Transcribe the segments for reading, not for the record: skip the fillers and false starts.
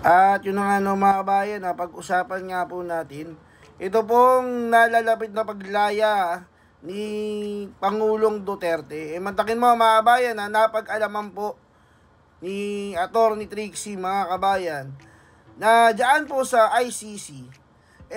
At yun na nga no, mga kabayan, pag-usapan nga po natin, ito pong nalalapit na paglaya ni Pangulong Duterte. Mantakin mo mga kabayan, napag-alaman po ni Atty. Trixie, mga kabayan, na dyan po sa ICC,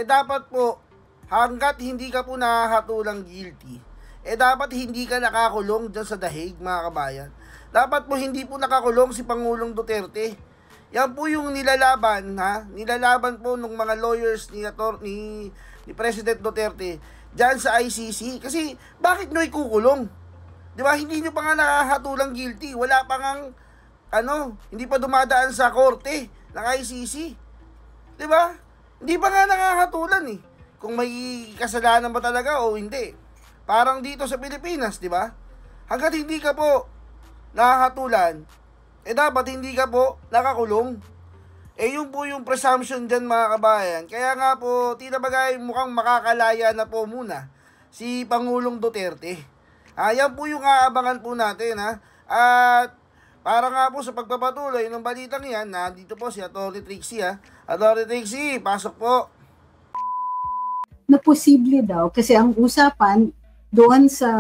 dapat po, hanggat hindi ka po nakakatulang guilty, dapat hindi ka nakakulong dyan sa dahig, mga kabayan. Dapat po hindi po nakakulong si Pangulong Duterte. Yan po yung nilalaban, nilalaban po ng mga lawyers ni President Duterte dyan sa ICC. Kasi bakit nyo ikukulong? Di ba? Hindi nyo pa nga nakakatulang guilty. Wala pa nga, hindi pa dumadaan sa korte ng ICC. Di ba? Hindi pa nga nakakatulan kung may kasalanan ba talaga o hindi. Parang dito sa Pilipinas, di ba? Hanggat hindi ka po nakakatulan, dapat hindi ka po nakakulong. Yun po yung presumption dyan, mga kabayan. Kaya nga po, tila bagay mukhang makakalaya na po muna si Pangulong Duterte. Yan po yung aabangan po natin, At para nga po sa pagpapatuloy ng balitang yan, dito po si Atty. Trixie, Atty. Trixie, pasok po. Na posible daw, kasi ang usapan doon sa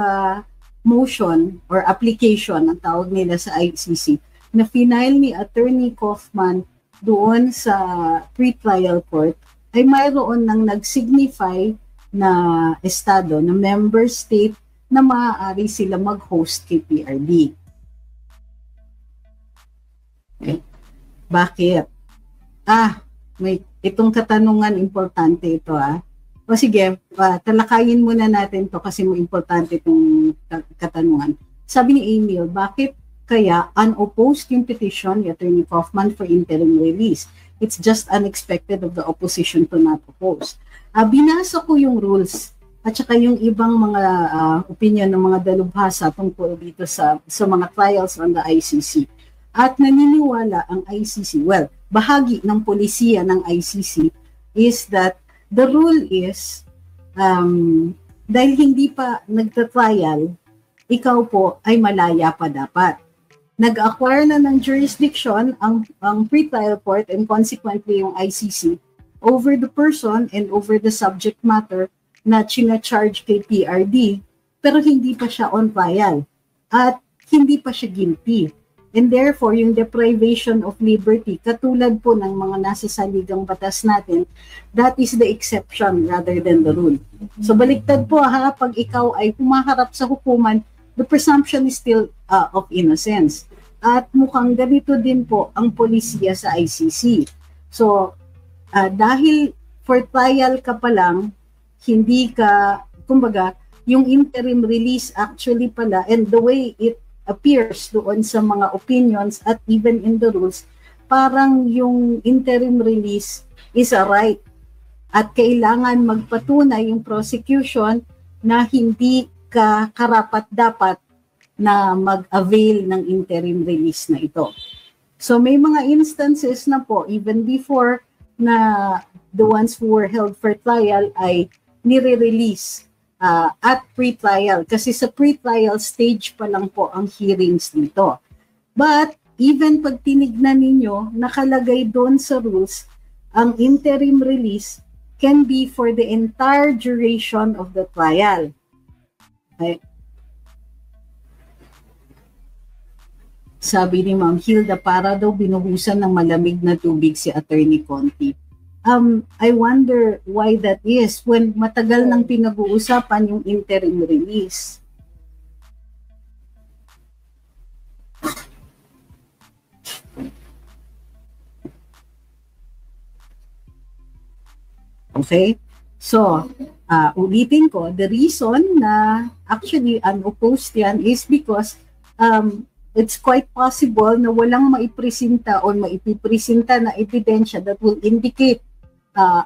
motion or application, ang tawag nila sa ICC, na final ni Attorney Kaufman doon sa pre-trial court, ay mayroon nang nag-signify na estado, na member state, na maaari sila mag-host kay PRD. Okay. Bakit? May itong katanungan, importante ito O sige, talakayin muna natin to kasi mo importante itong katanungan. Sabi ni Emil, bakit kaya unopposed yung petition ni Attorney Kaufman for interim release? It's just unexpected of the opposition to not oppose. Binasa ko yung rules at saka yung ibang mga opinion ng mga dalubhasa tungkol dito sa mga trials on the ICC. At naniniwala ang ICC, well, bahagi ng polisiya ng ICC is that the rule is, dahil hindi pa nagta-trial, ikaw po ay malaya pa dapat. Nag-acquire na ng jurisdiction ang pre-trial court and consequently yung ICC over the person and over the subject matter na china-charge kay PRD, pero hindi pa siya on trial at hindi pa siya guilty. And therefore, yung deprivation of liberty, katulad po ng mga nasa saligang batas natin, that is the exception rather than the rule. So baliktad po pag ikaw ay humaharap sa hukuman, the presumption is still of innocence. At mukhang ganito din po ang polisiya sa ICC. So dahil for trial ka pa lang, hindi ka, kumbaga, yung interim release actually pala, and the way it appears doon sa mga opinions at even in the rules, parang yung interim release is a right at kailangan magpatunay yung prosecution na hindi ka karapat-dapat na mag-avail ng interim release na ito. So may mga instances na po, even before na the ones who were held for trial ay nire-release at pre-trial. Kasi sa pre-trial stage pa lang po ang hearings dito. But even pag tinignan ninyo, nakalagay doon sa rules, ang interim release can be for the entire duration of the trial. Okay. Sabi ni Ma'am Hilda, para daw binuhusan ng malamig na tubig si Attorney Conti. I wonder why that is when matagal nang pinag-uusapan yung interim release. Okay? So, ulitin ko, the reason na actually unopposed yan is because it's quite possible na walang maipresenta o maipipresenta na ebidensya that will indicate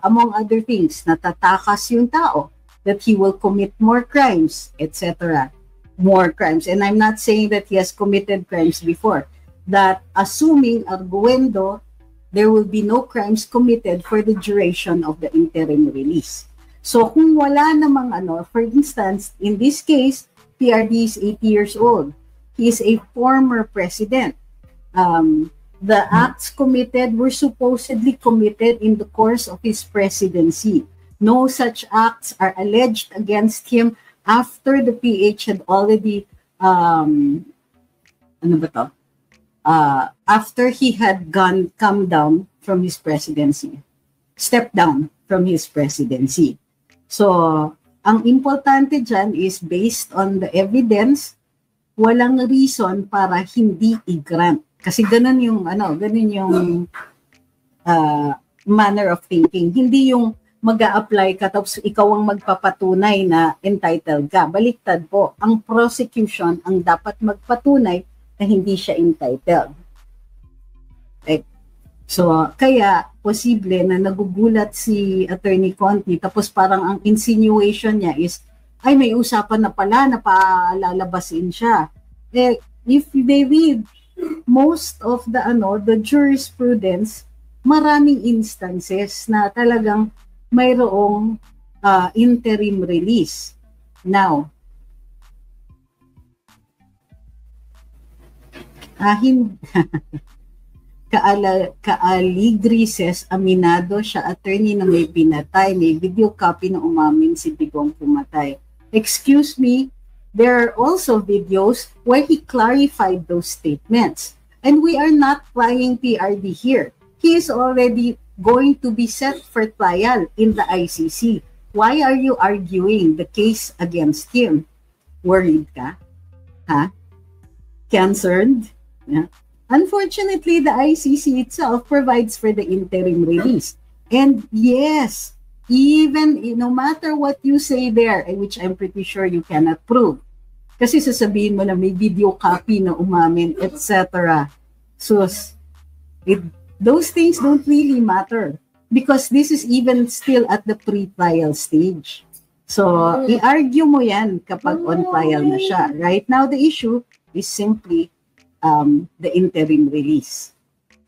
among other things, natatakas yung tao, that he will commit more crimes, etc. More crimes. And I'm not saying that he has committed crimes before. That assuming arguendo, there will be no crimes committed for the duration of the interim release. So kung wala namang for instance, in this case, PRD is 80 years old. He is a former president. The acts committed were supposedly committed in the course of his presidency. No such acts are alleged against him after the PH had already, after he had come down from his presidency, stepped down from his presidency. So, ang importante dyan is based on the evidence, walang reason para hindi i-grant. Kasi ganun yung manner of thinking. Hindi yung mag-a-apply ka tapos ikaw ang magpapatunay na entitled ka. Baliktad po, ang prosecution ang dapat magpatunay na hindi siya entitled. Okay. So, kaya posible na nagugulat si Attorney Conti tapos parang ang insinuation niya is, ay may usapan na pala na palalabasin siya. Eh, if they read most of the jurisprudence, maraming instances na talagang mayroong interim release. Now, Kaaligri says, aminado siya, attorney, na may pinatay, may video copy na umamin si Digong pumatay. Excuse me, there are also videos where he clarified those statements. And we are not trying PRD here. He is already going to be set for trial in the ICC. Why are you arguing the case against him? Worried ka? Ha? Concerned? Yeah. Unfortunately, the ICC itself provides for the interim release. And yes, even no matter what you say there, which I'm pretty sure you cannot prove, kasi sasabihin mo na may video copy na umamin, etc. So, those things don't really matter because this is even still at the pre-trial stage. So, i-argue mo yan kapag on trial na siya. Right now, the issue is simply the interim release.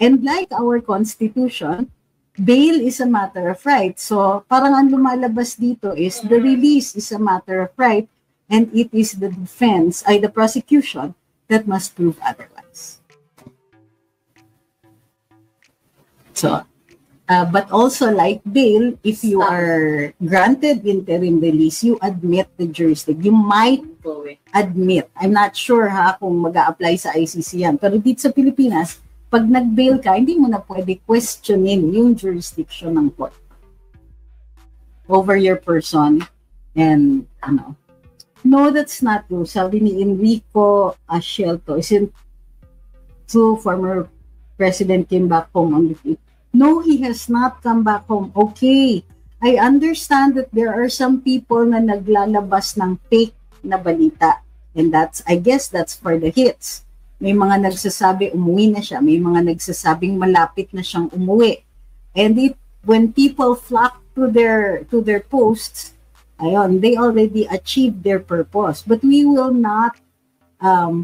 And like our constitution, bail is a matter of right. So, parang ang lumalabas dito is the release is a matter of right and it is the defense, the prosecution that must prove otherwise. So, but also like bail, if you are granted interim release, you admit the jurisdiction. You might admit. I'm not sure kung mag-a-apply sa ICC yan. Pero dito sa Pilipinas, pag nag-bail ka, hindi mo na pwede questionin yung jurisdiction ng court over your person. And, no, that's not true. Sabi ni Enrico Ascielto, isn't true former president came back home on the 5th. No, he has not come back home. Okay, I understand that there are some people na naglalabas ng fake na balita. And I guess that's for the hits. May mga nagsasabi umuwi na siya. May mga nagsasabing malapit na siyang umuwi. And when people flock to their posts, they already achieved their purpose. But we will not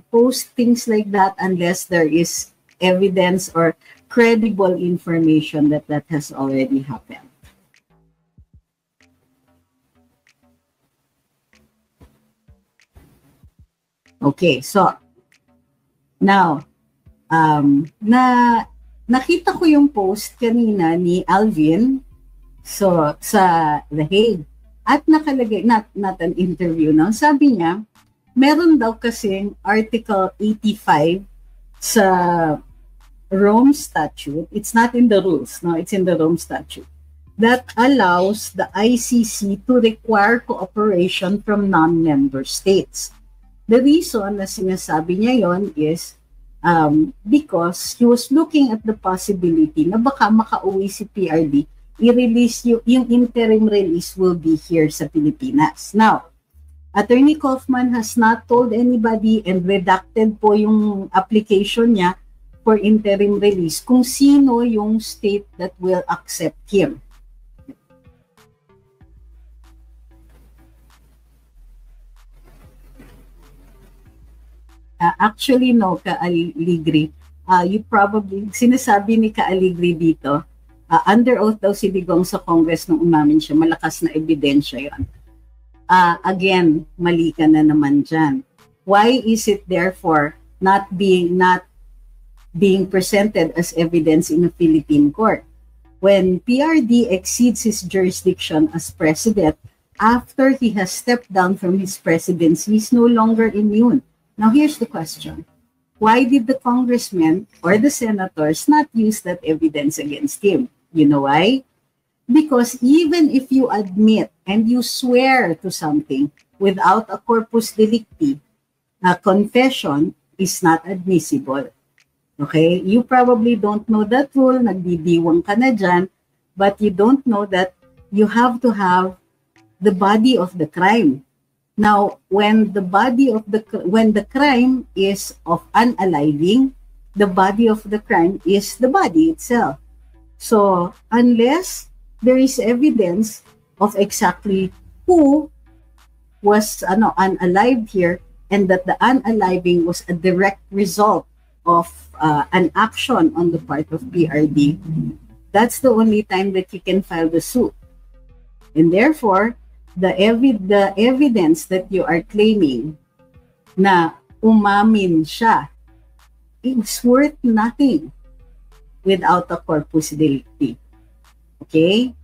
post things like that unless there is evidence or credible information that has already happened. Okay, so now, nakita ko yung post kanina ni Alvin sa The Hague at nakalagay, not an interview now, sabi niya, meron daw kasing Article 85 sa Rome Statute, it's not in the rules, no, it's in the Rome Statute, that allows the ICC to require cooperation from non-member states. The reason na sinasabi niya yon is because he was looking at the possibility na baka makauwi si PRD, i-release yung interim release will be here sa Pilipinas. Now, Attorney Kaufman has not told anybody and redacted po yung application niya for interim release kung sino yung state that will accept him. Actually, no, Ka-Aligri. You probably, sinasabi ni Ka-Aligri dito, under oath daw si Digong sa Congress nung umamin siya, malakas na ebidensya yon. Again, mali ka na naman dyan. Why is it therefore not being presented as evidence in a Philippine court. When PRD exceeds his jurisdiction as president, after he has stepped down from his presidency, he's no longer immune. Now, here's the question. Why did the congressmen or the senators not use that evidence against him? You know why? Because even if you admit and you swear to something without a corpus delicti, a confession is not admissible. Okay? You probably don't know that rule, nagdidiwang ka na dyan, but you don't know that you have to have the body of the crime. Now, when the crime is of unaliving, the body of the crime is the body itself. So, unless there is evidence of exactly who was unalived here, and that the unaliving was a direct result of an action on the part of PRD, that's the only time that you can file the suit. And therefore, the evidence that you are claiming na umamin siya is worth nothing without a corpus delicti. Okay?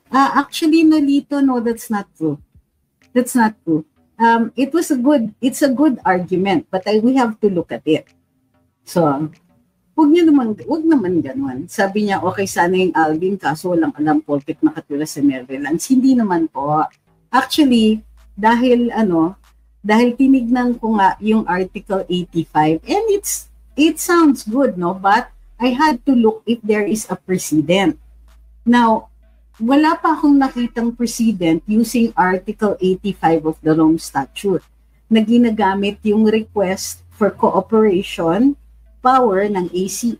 Actually, Nolito, no, that's not true. That's not true. It's a good argument, but we have to look at it. So, wag naman ganun. Sabi niya, okay sana yung Alvin, kaso walang alam pulpit nakatira sa Netherlands. Hindi naman po. Actually, dahil tinignan ko nga yung Article 85, and it sounds good, no? But I had to look if there is a precedent. Now, wala pa akong nakitang precedent using Article 85 of the Rome Statute na ginagamit yung request for cooperation power ng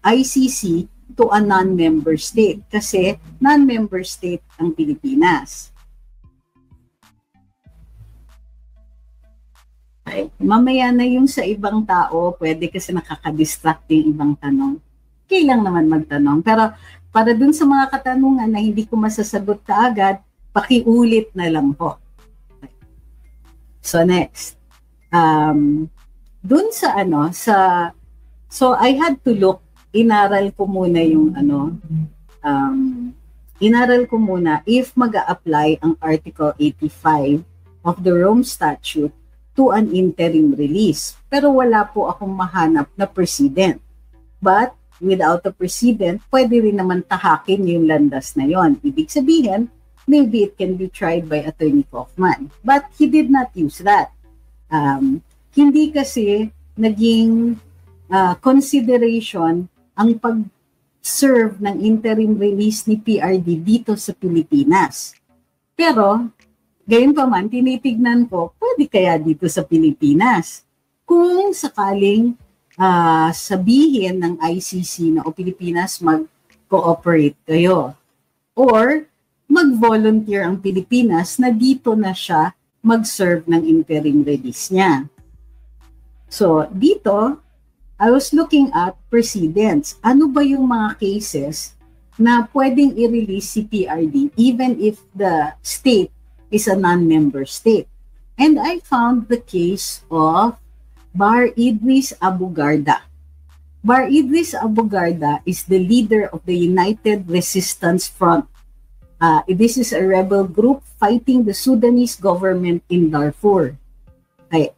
ICC to a non-member state kasi non-member state ang Pilipinas. Okay. Mamaya na yung sa ibang tao, pwede kasi nakaka-distract yung ibang tanong. Kailang naman magtanong. Pero para dun sa mga katanungan na hindi ko masasagot kaagad, pakiulit na lang po. Okay. So next. Dun sa so I had to look, inaral ko muna if mag-a-apply ang Article 85 of the Rome Statute to an interim release. Pero wala po akong mahanap na precedent. But without a precedent, pwede rin naman tahakin yung landas na yon. Ibig sabihin, maybe it can be tried by Attorney Kaufman. But he did not use that. Hindi kasi naging consideration ang pag-serve ng interim release ni PRD dito sa Pilipinas. Pero, gayon pa man, tinitignan ko, pwede kaya dito sa Pilipinas? Kung sakaling sabihin ng ICC na o Pilipinas mag-cooperate kayo. Or, mag-volunteer ang Pilipinas na dito na siya mag-serve ng interim release niya. So, dito, I was looking at precedents. Ano ba yung mga cases na pwedeng i-release si PRD even if the state is a non-member state? And I found the case of Bar Idris Abu Garda. Bar Idris Abu Garda is the leader of the United Resistance Front. This is a rebel group fighting the Sudanese government in Darfur. Okay.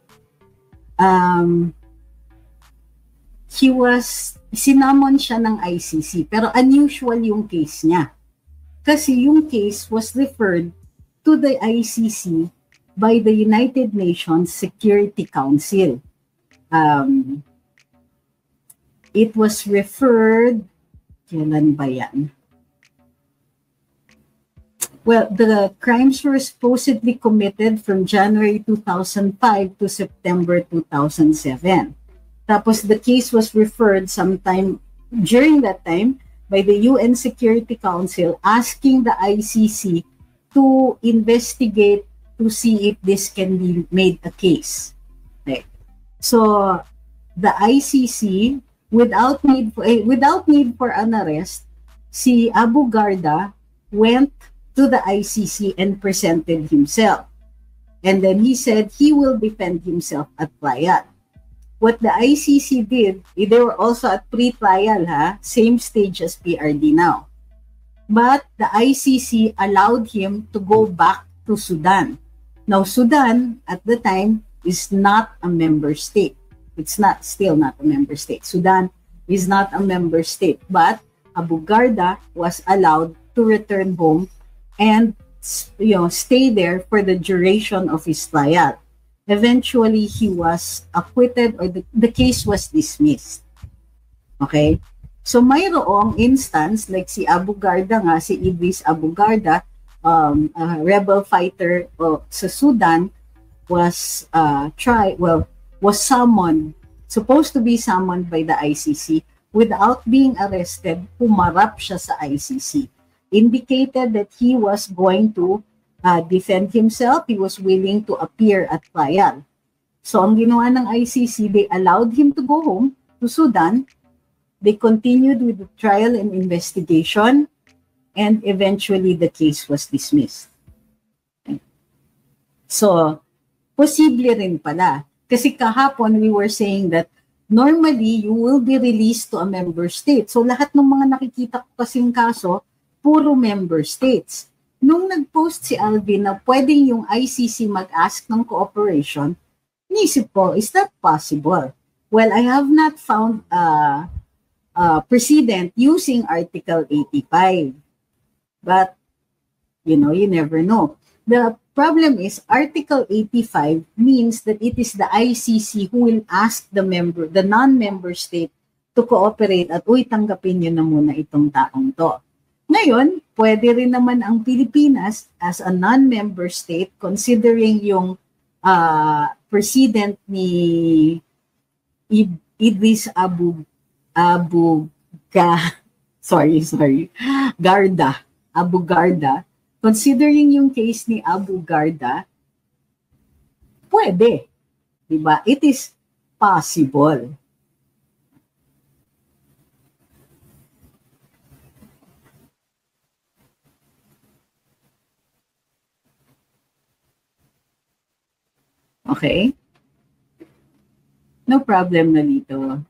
Sinamon siya ng ICC, pero unusual yung case niya. Kasi yung case was referred to the ICC by the United Nations Security Council. It was referred, kailan ba yan? Well, the crimes were supposedly committed from January 2005 to September 2007. Tapos the case was referred sometime during that time by the UN Security Council asking the ICC to investigate to see if this can be made a case. Okay. So the ICC, without need for an arrest, si Abu Garda went to the ICC and presented himself. And then he said he will defend himself at trial. What the ICC did, they were also at pre-trial, same stage as PRD now. But the ICC allowed him to go back to Sudan. Now, Sudan at the time is not a member state. It's still not a member state. Sudan is not a member state, but Abu Garda was allowed to return home and stay there for the duration of his trial. Eventually, he was acquitted, or the case was dismissed. Okay? So mayroong instance, like si Abu Garda nga, si Idris Abu Garda, a rebel fighter sa Sudan, was supposed to be summoned by the ICC. Without being arrested, humarap siya sa ICC. Indicated that he was going to defend himself. He was willing to appear at trial. So ang ginawa ng ICC, they allowed him to go home to Sudan. They continued with the trial and investigation, and eventually the case was dismissed. So, posible rin pala. Kasi kahapon we were saying that normally you will be released to a member state. So, lahat ng mga nakikita ko kasing kaso, puro member states. Nung nag-post si Alvin na pwedeng yung ICC mag-ask ng cooperation, inisip ko, is that possible? Well, I have not found precedent using Article 85. But, you never know. The problem is Article 85 means that it is the ICC who will ask the non-member state to cooperate at tanggapin nyo na muna itong taong to. Ngayon, pwede rin naman ang Pilipinas as a non-member state considering yung precedent ni Idris Abu Garda, considering yung case ni Abu Garda, pwede. Diba? It is possible. Okay? No problem na dito.